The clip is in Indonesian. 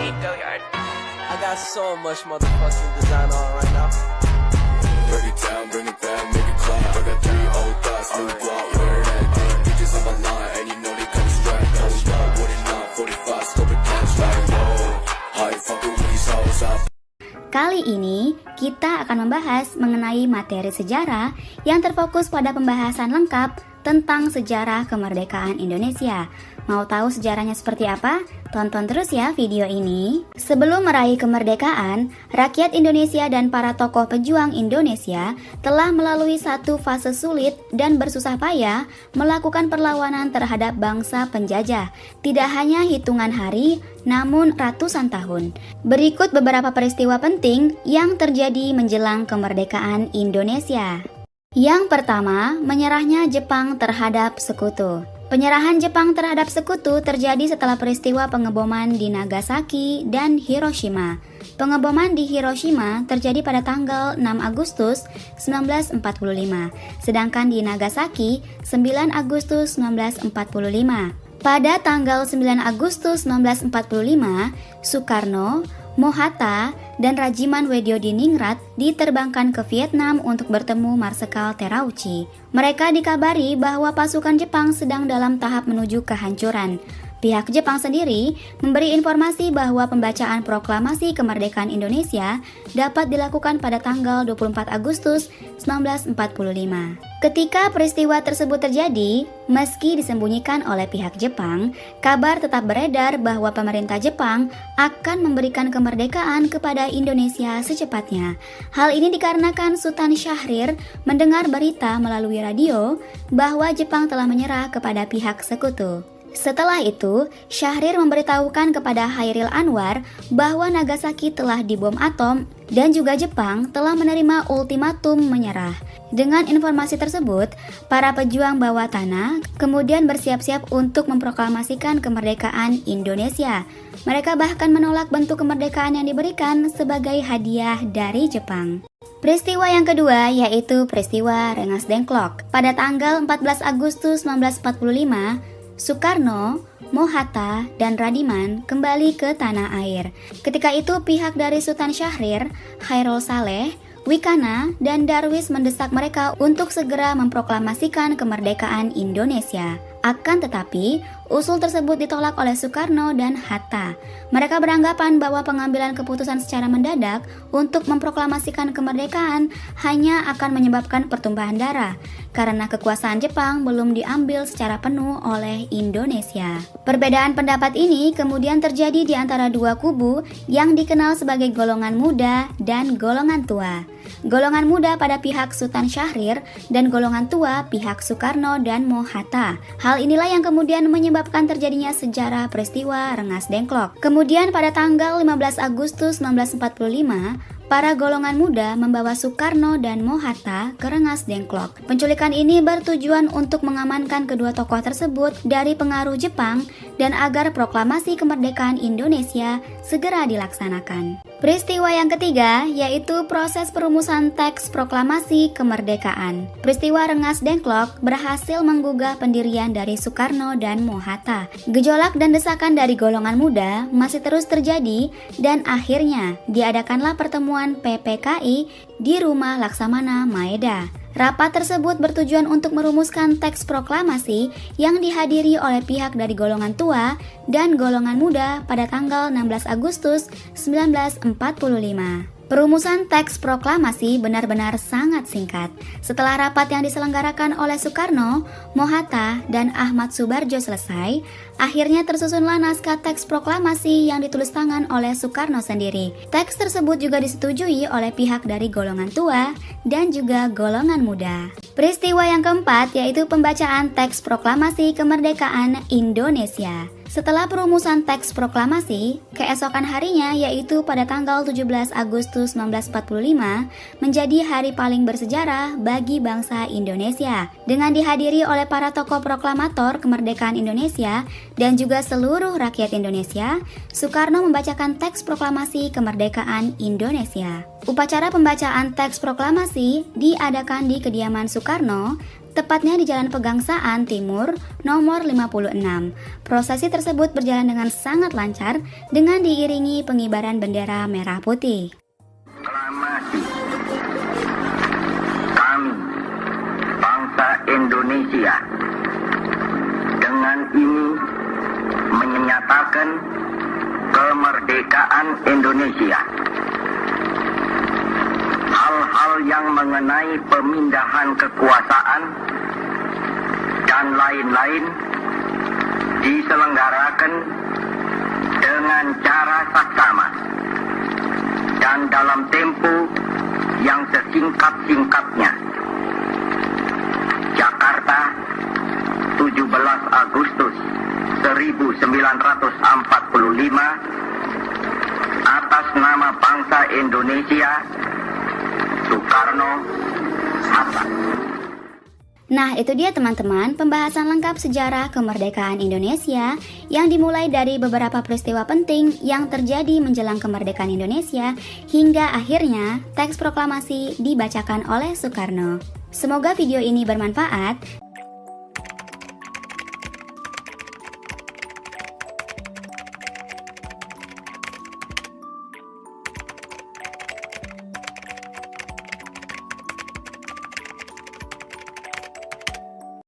I got so much motherfucking design on right now. Break it down, bring it back, make it clap. I got 3 old thoughts, new guap, wear that dick. Bitches on my line, and you know they come strapped. Hold up, what it not, 45, scope it cash like whoa. How you fucking with these hoes up? Kali ini kita akan membahas mengenai materi sejarah yang terfokus pada pembahasan lengkap tentang sejarah kemerdekaan Indonesia. Mau tahu sejarahnya seperti apa? Tonton terus ya video ini. Sebelum meraih kemerdekaan, rakyat Indonesia dan para tokoh pejuang Indonesia telah melalui satu fase sulit dan bersusah payah melakukan perlawanan terhadap bangsa penjajah. Tidak hanya hitungan hari, namun ratusan tahun. Berikut beberapa peristiwa penting yang terjadi menjelang kemerdekaan Indonesia. Yang pertama, menyerahnya Jepang terhadap sekutu. Penyerahan Jepang terhadap sekutu terjadi setelah peristiwa pengeboman di Nagasaki dan Hiroshima. Pengeboman di Hiroshima terjadi pada tanggal 6 Agustus 1945, sedangkan di Nagasaki 9 Agustus 1945. Pada tanggal 9 Agustus 1945, Soekarno, Mohatta, dan Rajiman Weddiodiningrat diterbangkan ke Vietnam untuk bertemu Marsekal Terauchi. Mereka dikabari bahwa pasukan Jepang sedang dalam tahap menuju kehancuran. Pihak Jepang sendiri memberi informasi bahwa pembacaan proklamasi kemerdekaan Indonesia dapat dilakukan pada tanggal 24 Agustus 1945. Ketika peristiwa tersebut terjadi, meski disembunyikan oleh pihak Jepang, kabar tetap beredar bahwa pemerintah Jepang akan memberikan kemerdekaan kepada Indonesia secepatnya. Hal ini dikarenakan Sultan Syahrir mendengar berita melalui radio bahwa Jepang telah menyerah kepada pihak sekutu. Setelah itu, Syahrir memberitahukan kepada Hairil Anwar bahwa Nagasaki telah dibom atom dan juga Jepang telah menerima ultimatum menyerah. Dengan informasi tersebut, para pejuang bawah tanah kemudian bersiap-siap untuk memproklamasikan kemerdekaan Indonesia. Mereka bahkan menolak bentuk kemerdekaan yang diberikan sebagai hadiah dari Jepang. Peristiwa yang kedua yaitu peristiwa Rengas Dengklok. Pada tanggal 14 Agustus 1945, Soekarno, Mohatta, dan Radiman kembali ke tanah air. Ketika itu pihak dari Sultan Syahrir, Khairul Saleh, Wikana, dan Darwis mendesak mereka untuk segera memproklamasikan kemerdekaan Indonesia. Akan tetapi, usul tersebut ditolak oleh Soekarno dan Hatta. Mereka beranggapan bahwa pengambilan keputusan secara mendadak untuk memproklamasikan kemerdekaan hanya akan menyebabkan pertumpahan darah, karena kekuasaan Jepang belum diambil secara penuh oleh Indonesia. Perbedaan pendapat ini kemudian terjadi di antara dua kubu yang dikenal sebagai golongan muda dan golongan tua. Golongan muda pada pihak Sultan Syahrir dan golongan tua pihak Soekarno dan Mohatta. Hal inilah yang kemudian menyebabkan terjadinya sejarah peristiwa Rengas Dengklok. Kemudian pada tanggal 15 Agustus 1945, para golongan muda membawa Soekarno dan Mohatta ke Rengas Dengklok. Penculikan ini bertujuan untuk mengamankan kedua tokoh tersebut dari pengaruh Jepang dan agar proklamasi kemerdekaan Indonesia segera dilaksanakan. Peristiwa yang ketiga yaitu proses perumusan teks proklamasi kemerdekaan. Peristiwa Rengas Dengklok berhasil menggugah pendirian dari Soekarno dan Mohatta. Gejolak dan desakan dari golongan muda masih terus terjadi dan akhirnya diadakanlah pertemuan PPKI di Rumah Laksamana Maeda. Rapat tersebut bertujuan untuk merumuskan teks proklamasi yang dihadiri oleh pihak dari golongan tua dan golongan muda pada tanggal 16 Agustus 1945. Perumusan teks proklamasi benar-benar sangat singkat. Setelah rapat yang diselenggarakan oleh Soekarno, Mohatta, dan Ahmad Subarjo selesai, akhirnya tersusunlah naskah teks proklamasi yang ditulis tangan oleh Soekarno sendiri. Teks tersebut juga disetujui oleh pihak dari golongan tua dan juga golongan muda. Peristiwa yang keempat yaitu pembacaan teks proklamasi kemerdekaan Indonesia. Setelah perumusan teks proklamasi, keesokan harinya yaitu pada tanggal 17 Agustus 1945 menjadi hari paling bersejarah bagi bangsa Indonesia. Dengan dihadiri oleh para tokoh proklamator kemerdekaan Indonesia dan juga seluruh rakyat Indonesia, Soekarno membacakan teks proklamasi kemerdekaan Indonesia. Upacara pembacaan teks proklamasi diadakan di kediaman Soekarno tepatnya di Jalan Pegangsaan Timur nomor 56. Prosesi tersebut berjalan dengan sangat lancar dengan diiringi pengibaran bendera merah putih. Aklamasi kami, bangsa Indonesia, dengan ini menyatakan kemerdekaan Indonesia. Hal-hal yang mengenai pemindahan kekuasaan dan lain-lain diselenggarakan dengan cara saksama dan dalam tempo yang sesingkat-singkatnya. Jakarta, 17 Agustus 1945, atas nama bangsa Indonesia, Soekarno-Hatta. Nah, itu dia teman-teman pembahasan lengkap sejarah kemerdekaan Indonesia yang dimulai dari beberapa peristiwa penting yang terjadi menjelang kemerdekaan Indonesia hingga akhirnya teks proklamasi dibacakan oleh Soekarno. Semoga video ini bermanfaat